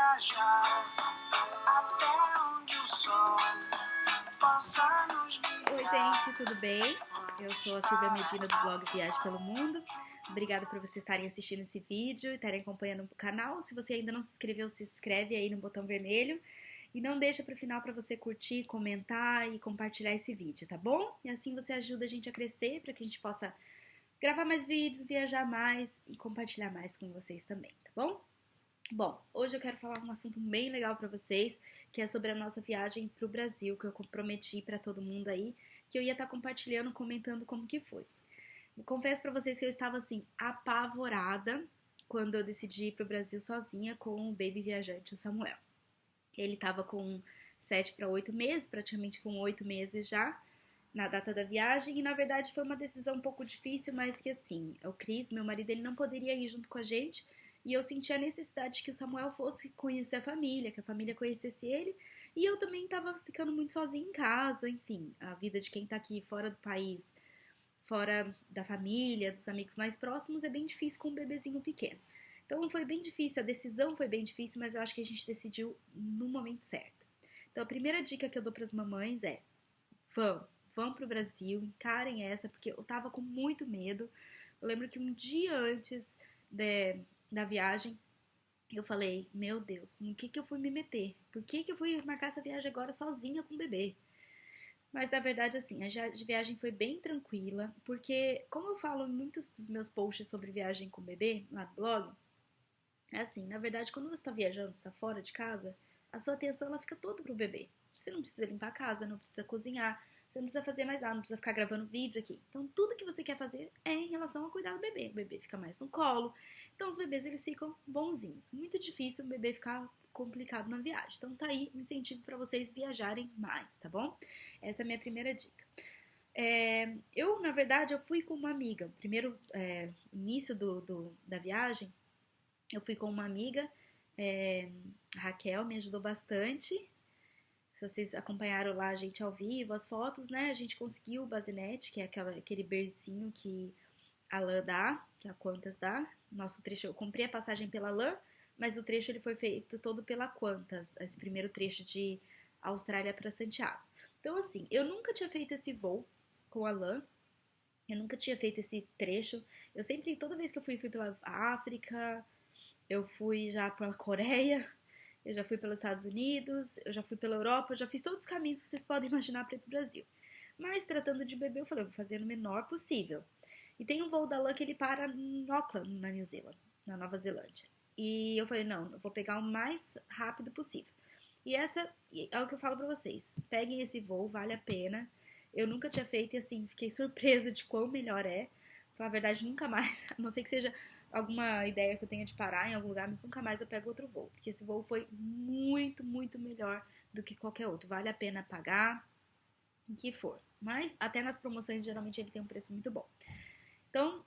viajar até onde o sol possa nos guiar. Oi, gente, tudo bem? Eu sou a Silvia Medina do blog Viagem pelo Mundo. Obrigada por vocês estarem assistindo esse vídeo e estarem acompanhando o canal. Se você ainda não se inscreveu, se inscreve aí no botão vermelho. E não deixa para o final para você curtir, comentar e compartilhar esse vídeo, tá bom? E assim você ajuda a gente a crescer para que a gente possa gravar mais vídeos, viajar mais e compartilhar mais com vocês também, tá bom? Bom, hoje eu quero falar um assunto bem legal para vocês, que é sobre a nossa viagem para o Brasil, que eu prometi para todo mundo aí, que eu ia estar compartilhando, comentando como que foi. Eu confesso para vocês que eu estava assim apavorada quando eu decidi ir para o Brasil sozinha com o baby viajante, o Samuel. Ele estava com 7 para 8 meses, praticamente com 8 meses já, na data da viagem, e na verdade foi uma decisão um pouco difícil, mas que assim, o Cris, meu marido, ele não poderia ir junto com a gente, e eu senti a necessidade que o Samuel fosse conhecer a família, que a família conhecesse ele, e eu também estava ficando muito sozinha em casa, enfim, a vida de quem tá aqui fora do país, fora da família, dos amigos mais próximos, é bem difícil com um bebezinho pequeno. Então foi bem difícil, a decisão foi bem difícil, mas eu acho que a gente decidiu no momento certo. Então a primeira dica que eu dou para as mamães é: vão pro Brasil, encarem essa, porque eu tava com muito medo. Eu lembro que um dia antes da viagem, eu falei, meu Deus, no que eu fui me meter? Por que eu fui marcar essa viagem agora sozinha com o bebê? Mas na verdade, assim, a viagem foi bem tranquila, porque como eu falo em muitos dos meus posts sobre viagem com bebê lá no blog, é assim, na verdade, quando você está viajando, está fora de casa, a sua atenção ela fica toda pro bebê. Você não precisa limpar a casa, não precisa cozinhar, você não precisa fazer mais nada, não precisa ficar gravando vídeo aqui. Então, tudo que você quer fazer é em relação a cuidar do bebê. O bebê fica mais no colo. Então, os bebês, eles ficam bonzinhos. Muito difícil o bebê ficar complicado na viagem. Então, tá aí um incentivo para vocês viajarem mais, tá bom? Essa é a minha primeira dica. Na verdade, eu fui com uma amiga. Primeiro, início da viagem, eu fui com uma amiga, a Raquel me ajudou bastante. Se vocês acompanharam lá a gente ao vivo, as fotos, né? A gente conseguiu o basinete, que é aquele bercinho que a Lã dá, que a Qantas dá. Nosso trecho, eu comprei a passagem pela Lã, mas o trecho ele foi feito todo pela Qantas, esse primeiro trecho de Austrália para Santiago. Então, assim, eu nunca tinha feito esse voo com a Lã, eu nunca tinha feito esse trecho. Eu sempre, toda vez que eu fui pela África, eu fui já pela Coreia, eu já fui pelos Estados Unidos, eu já fui pela Europa, eu já fiz todos os caminhos que vocês podem imaginar para ir pro Brasil. Mas tratando de bebê, eu falei, eu vou fazer no menor possível. E tem um voo da LAN que ele para em Auckland, na New Zealand, na Nova Zelândia. E eu falei, não, eu vou pegar o mais rápido possível. E essa é o que eu falo pra vocês. Peguem esse voo, vale a pena. Eu nunca tinha feito e assim, fiquei surpresa de quão melhor é. Na verdade, nunca mais, a não ser que seja alguma ideia que eu tenha de parar em algum lugar, mas nunca mais eu pego outro voo. Porque esse voo foi muito, muito melhor do que qualquer outro. Vale a pena pagar, o que for. Mas até nas promoções, geralmente ele tem um preço muito bom. Então,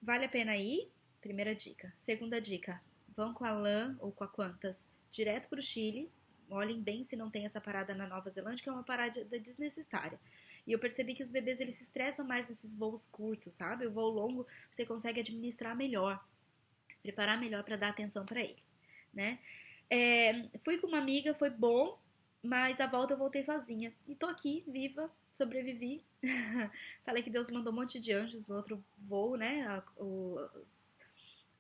vale a pena ir, primeira dica. Segunda dica, vão com a LAN ou com a Qantas direto para o Chile. Olhem bem se não tem essa parada na Nova Zelândia, que é uma parada desnecessária. E eu percebi que os bebês eles se estressam mais nesses voos curtos, sabe? O voo longo você consegue administrar melhor, se preparar melhor para dar atenção para ele, né? Fui com uma amiga, foi bom, mas a volta eu voltei sozinha. E tô aqui, viva, sobrevivi. Falei que Deus mandou um monte de anjos no outro voo, né?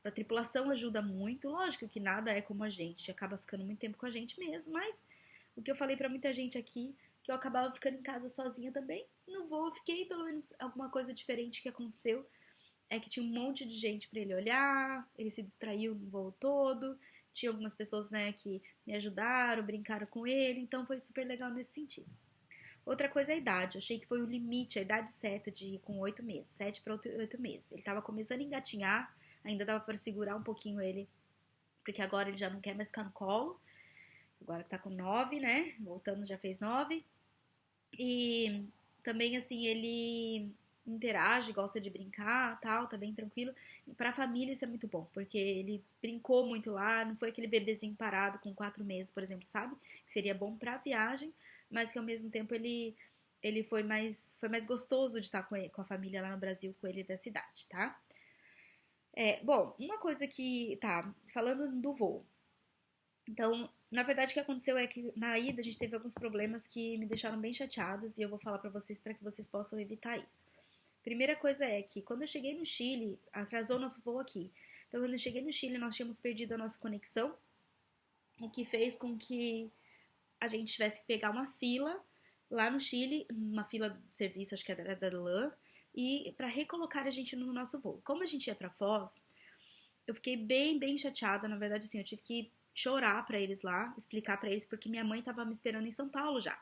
A tripulação ajuda muito. Lógico que nada é como a gente, acaba ficando muito tempo com a gente mesmo, mas o que eu falei pra muita gente aqui, que eu acabava ficando em casa sozinha também, no voo eu fiquei, pelo menos alguma coisa diferente que aconteceu é que tinha um monte de gente pra ele olhar, ele se distraiu no voo todo, tinha algumas pessoas, né, que me ajudaram, brincaram com ele, então foi super legal nesse sentido. Outra coisa é a idade. Eu achei que foi o limite, a idade certa de ir com 8 meses. 7 para 8 meses. Ele tava começando a engatinhar, ainda dava para segurar um pouquinho ele, porque agora ele já não quer mais ficar no colo. Agora tá com 9, né? Voltamos, já fez 9. E também, assim, ele interage, gosta de brincar, tal, tá bem tranquilo. E pra família isso é muito bom, porque ele brincou muito lá, não foi aquele bebezinho parado com 4 meses, por exemplo, sabe? Que seria bom pra viagem, mas que ao mesmo tempo ele foi mais gostoso de estar com a família lá no Brasil, com ele da cidade, tá? Bom, uma coisa que, tá, falando do voo, Então, na verdade, o que aconteceu é que na ida a gente teve alguns problemas que me deixaram bem chateadas e eu vou falar pra vocês para que vocês possam evitar isso. Primeira coisa é que quando eu cheguei no Chile, atrasou nosso voo aqui. Então, quando eu cheguei no Chile, nós tínhamos perdido a nossa conexão, o que fez com que a gente tivesse que pegar uma fila lá no Chile, uma fila de serviço, acho que era da LAN, e para recolocar a gente no nosso voo. Como a gente ia para Foz, eu fiquei bem chateada, na verdade, assim, eu tive que chorar pra eles lá, explicar pra eles, porque minha mãe tava me esperando em São Paulo já.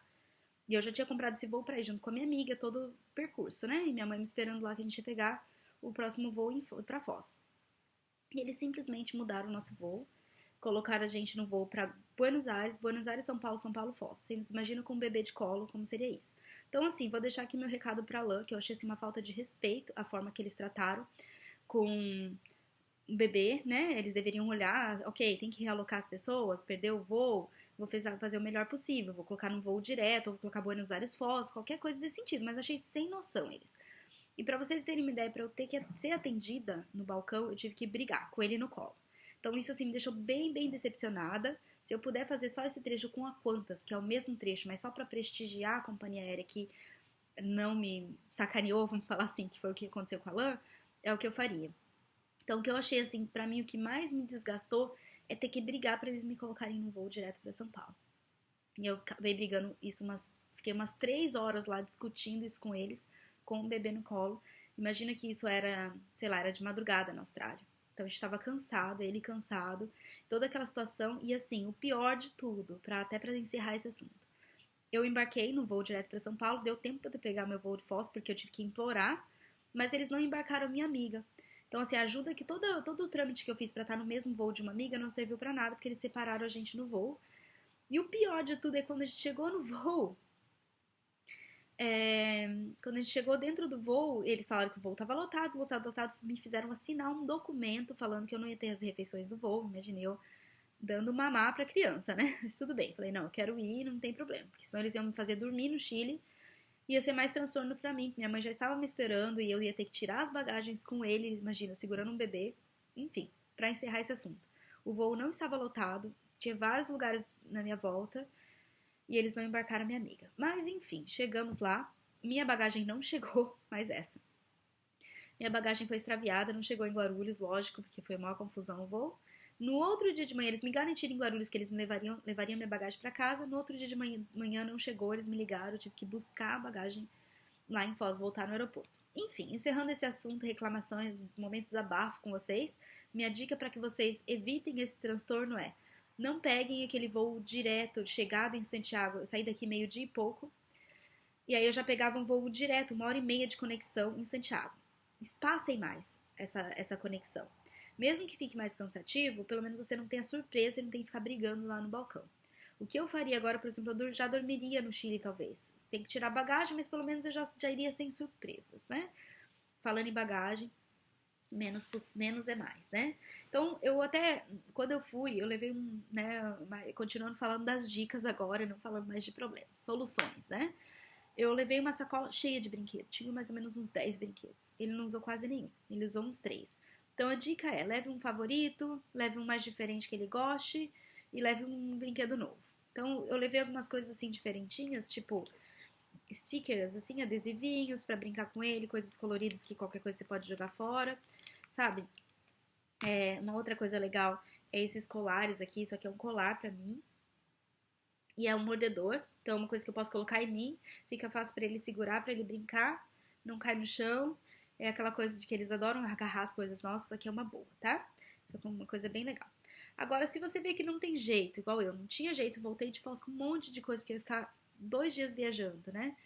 E eu já tinha comprado esse voo pra ir junto com a minha amiga, todo o percurso, né? E minha mãe me esperando lá que a gente ia pegar o próximo voo pra Foz. E eles simplesmente mudaram o nosso voo, colocaram a gente no voo pra Buenos Aires, São Paulo, Foz. Vocês imaginam com um bebê de colo, como seria isso? Então, assim, vou deixar aqui meu recado pra Lã, que eu achei assim, uma falta de respeito a forma que eles trataram com um bebê, né? Eles deveriam olhar, ok, tem que realocar as pessoas, perdeu o voo, vou fazer o melhor possível, vou colocar no voo direto, vou colocar Buenos Aires Foz, qualquer coisa desse sentido, mas achei sem noção eles. E pra vocês terem uma ideia, pra eu ter que ser atendida no balcão, eu tive que brigar com ele no colo. Então isso assim me deixou bem decepcionada. Se eu puder fazer só esse trecho com a Qantas, que é o mesmo trecho, mas só pra prestigiar a companhia aérea que não me sacaneou, vamos falar assim, que foi o que aconteceu com a LAN, é o que eu faria. Então, o que eu achei, assim, pra mim, o que mais me desgastou é ter que brigar pra eles me colocarem no voo direto pra São Paulo. E eu acabei brigando isso fiquei umas 3 horas lá discutindo isso com eles, com o bebê no colo. Imagina que isso era, sei lá, era de madrugada na Austrália. Então a gente tava cansado, ele cansado, toda aquela situação. E assim, o pior de tudo, até pra encerrar esse assunto. Eu embarquei no voo direto pra São Paulo, deu tempo pra eu pegar meu voo de Foz, porque eu tive que implorar, mas eles não embarcaram minha amiga. Então, assim, ajuda que todo o trâmite que eu fiz pra estar no mesmo voo de uma amiga não serviu pra nada, porque eles separaram a gente no voo. E o pior de tudo é quando a gente chegou no voo, quando a gente chegou dentro do voo, eles falaram que o voo tava lotado, me fizeram assinar um documento falando que eu não ia ter as refeições do voo, imaginei eu dando mamar pra criança, né? Mas tudo bem, falei, não, eu quero ir, não tem problema, porque senão eles iam me fazer dormir no Chile, ia ser mais transtorno pra mim, minha mãe já estava me esperando e eu ia ter que tirar as bagagens com ele, imagina, segurando um bebê, enfim, pra encerrar esse assunto. O voo não estava lotado, tinha vários lugares na minha volta, e eles não embarcaram minha amiga. Mas enfim, chegamos lá. Minha bagagem não chegou, mais essa. Minha bagagem foi extraviada, não chegou em Guarulhos, lógico, porque foi uma confusão o voo. No outro dia de manhã, eles me garantiram em Guarulhos que eles me levariam minha bagagem para casa. No outro dia de manhã não chegou, eles me ligaram, eu tive que buscar a bagagem lá em Foz, voltar no aeroporto. Enfim, encerrando esse assunto, reclamações, momento de desabafo com vocês, minha dica para que vocês evitem esse transtorno é: não peguem aquele voo direto, chegada em Santiago. Eu saí daqui meio-dia e pouco, e aí eu já pegava um voo direto, 1 hora e meia de conexão em Santiago. Espaçem mais essa conexão. Mesmo que fique mais cansativo, pelo menos você não tem a surpresa e não tem que ficar brigando lá no balcão. O que eu faria agora, por exemplo, eu já dormiria no Chile, talvez. Tem que tirar bagagem, mas pelo menos eu já iria sem surpresas, né? Falando em bagagem, menos é mais, né? Então, eu até, quando eu fui, eu levei né, continuando falando das dicas agora, não falando mais de problemas, soluções, né? Eu levei uma sacola cheia de brinquedos, tinha mais ou menos uns 10 brinquedos. Ele não usou quase nenhum, ele usou uns 3. Então, a dica é, leve um favorito, leve um mais diferente que ele goste e leve um brinquedo novo. Então, eu levei algumas coisas assim diferentinhas, tipo stickers, assim, adesivinhos pra brincar com ele, coisas coloridas que qualquer coisa você pode jogar fora, sabe? Uma outra coisa legal é esses colares aqui, isso aqui é um colar pra mim, e é um mordedor, então é uma coisa que eu posso colocar em mim, fica fácil pra ele segurar, pra ele brincar, não cai no chão, é aquela coisa de que eles adoram agarrar as coisas nossas, aqui é uma boa, tá? Isso é uma coisa bem legal. Agora, se você vê que não tem jeito, igual eu, não tinha jeito, voltei de Foz com um monte de coisa, porque eu ia ficar 2 dias viajando, né?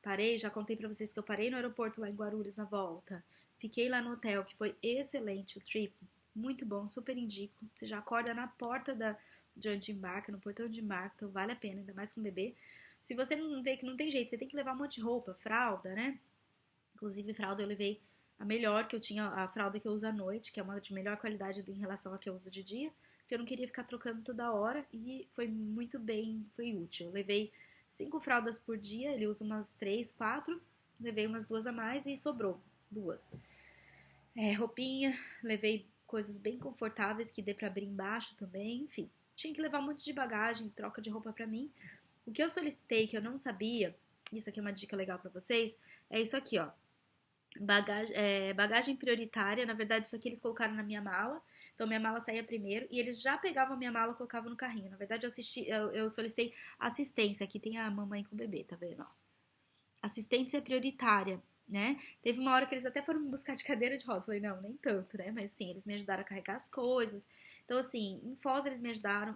Parei, já contei pra vocês que eu parei no aeroporto lá em Guarulhos na volta. Fiquei lá no hotel, que foi excelente o trip. Muito bom, super indico. Você já acorda na porta de onde embarca, no portão de embarque, então vale a pena, ainda mais com bebê. Se você não vê que não tem jeito, você tem que levar um monte de roupa, fralda, né? Inclusive, fralda eu levei a melhor, que eu tinha, a fralda que eu uso à noite, que é uma de melhor qualidade em relação à que eu uso de dia, porque eu não queria ficar trocando toda hora e foi muito bem, foi útil. Eu levei 5 fraldas por dia, ele usa umas 3, 4, levei umas 2 a mais e sobrou 2. Roupinha, levei coisas bem confortáveis que dê pra abrir embaixo também, enfim. tinha que levar um monte de bagagem, troca de roupa pra mim. O que eu solicitei, que eu não sabia, isso aqui é uma dica legal pra vocês, é isso aqui, ó. Bagagem prioritária, na verdade isso aqui eles colocaram na minha mala, então minha mala saía primeiro e eles já pegavam a minha mala e colocavam no carrinho. Na verdade eu solicitei assistência, aqui tem a mamãe com o bebê, tá vendo? Ó. Assistência prioritária, né? Teve uma hora que eles até foram me buscar de cadeira de roda, eu falei, não, nem tanto, né? Mas sim, eles me ajudaram a carregar as coisas. Então assim, em Foz eles me ajudaram,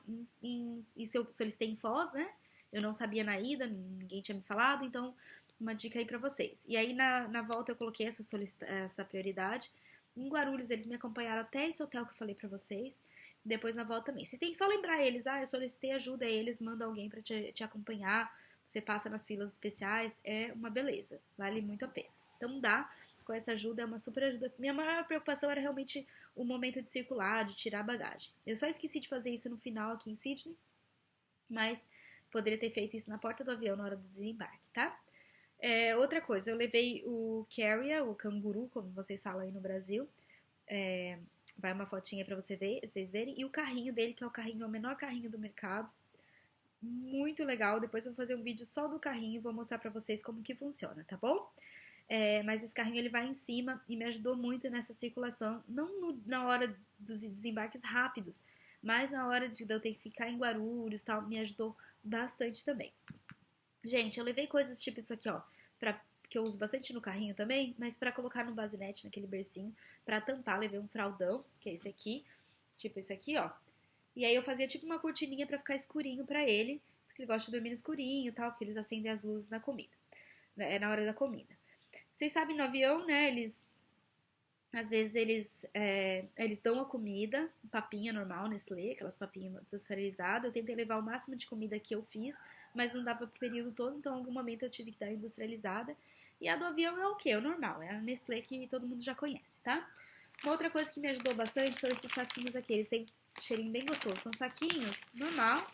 isso eu solicitei em Foz, né? Eu não sabia na ida, ninguém tinha me falado, então uma dica aí pra vocês. E aí na volta eu coloquei essa prioridade. Em Guarulhos eles me acompanharam até esse hotel que eu falei pra vocês. Depois na volta também. Vocês têm que só lembrar eles, eu solicitei ajuda a eles, manda alguém pra te acompanhar. Você passa nas filas especiais, é uma beleza, vale muito a pena. Então dá, com essa ajuda, é uma super ajuda. Minha maior preocupação era realmente o momento de circular, de tirar a bagagem. Eu só esqueci de fazer isso no final aqui em Sydney, mas poderia ter feito isso na porta do avião na hora do desembarque, tá? Outra coisa, eu levei o carrier, o canguru, como vocês falam aí no Brasil. Vai uma fotinha pra vocês verem. E o carrinho dele, que é o menor carrinho do mercado. Muito legal. Depois eu vou fazer um vídeo só do carrinho e vou mostrar pra vocês como que funciona, tá bom? Mas esse carrinho ele vai em cima e me ajudou muito nessa circulação. Não na hora dos desembarques rápidos, mas na hora de eu ter que ficar em Guarulhos e tal, me ajudou bastante também. Gente, eu levei coisas tipo isso aqui, ó, que eu uso bastante no carrinho também, mas pra colocar no basinete, naquele bercinho, pra tampar, levei um fraldão, que é esse aqui, tipo esse aqui, ó. E aí eu fazia tipo uma cortininha pra ficar escurinho pra ele, porque ele gosta de dormir no escurinho e tal, porque eles acendem as luzes na comida, né, na hora da comida. Vocês sabem, no avião, né, às vezes eles dão a comida, papinha normal, Nestlé, aquelas papinhas industrializadas. Eu tentei levar o máximo de comida que eu fiz, mas não dava pro período todo, então em algum momento eu tive que dar industrializada. E a do avião é o quê? É o normal, é a Nestlé que todo mundo já conhece, tá? Uma outra coisa que me ajudou bastante são esses saquinhos aqui, eles têm cheirinho bem gostoso. São saquinhos normal,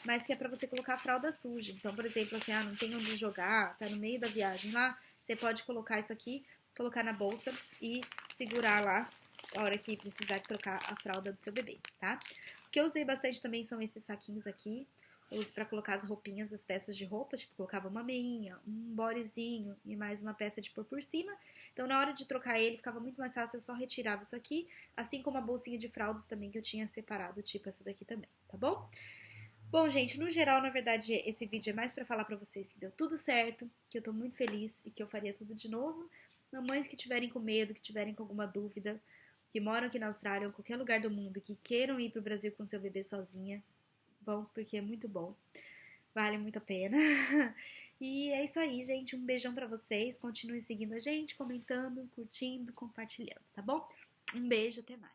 mas que é pra você colocar a fralda suja. Então, por exemplo, assim, não tem onde jogar, tá no meio da viagem lá, você pode colocar isso aqui, colocar na bolsa e segurar lá a hora que precisar trocar a fralda do seu bebê, tá? O que eu usei bastante também são esses saquinhos aqui. Eu uso pra colocar as roupinhas, as peças de roupa, tipo, colocava uma meinha, um bodyzinho e mais uma peça de pôr por cima. Então, na hora de trocar ele, ficava muito mais fácil, eu só retirava isso aqui, assim como a bolsinha de fraldas também, que eu tinha separado, tipo essa daqui também, tá bom? Bom, gente, no geral, na verdade, esse vídeo é mais pra falar pra vocês que deu tudo certo, que eu tô muito feliz e que eu faria tudo de novo. Mamães que tiverem com medo, que tiverem com alguma dúvida, que moram aqui na Austrália ou em qualquer lugar do mundo, que queiram ir pro Brasil com seu bebê sozinha, vão, porque é muito bom. Vale muito a pena. E é isso aí, gente. Um beijão pra vocês. Continuem seguindo a gente, comentando, curtindo, compartilhando, tá bom? Um beijo, até mais.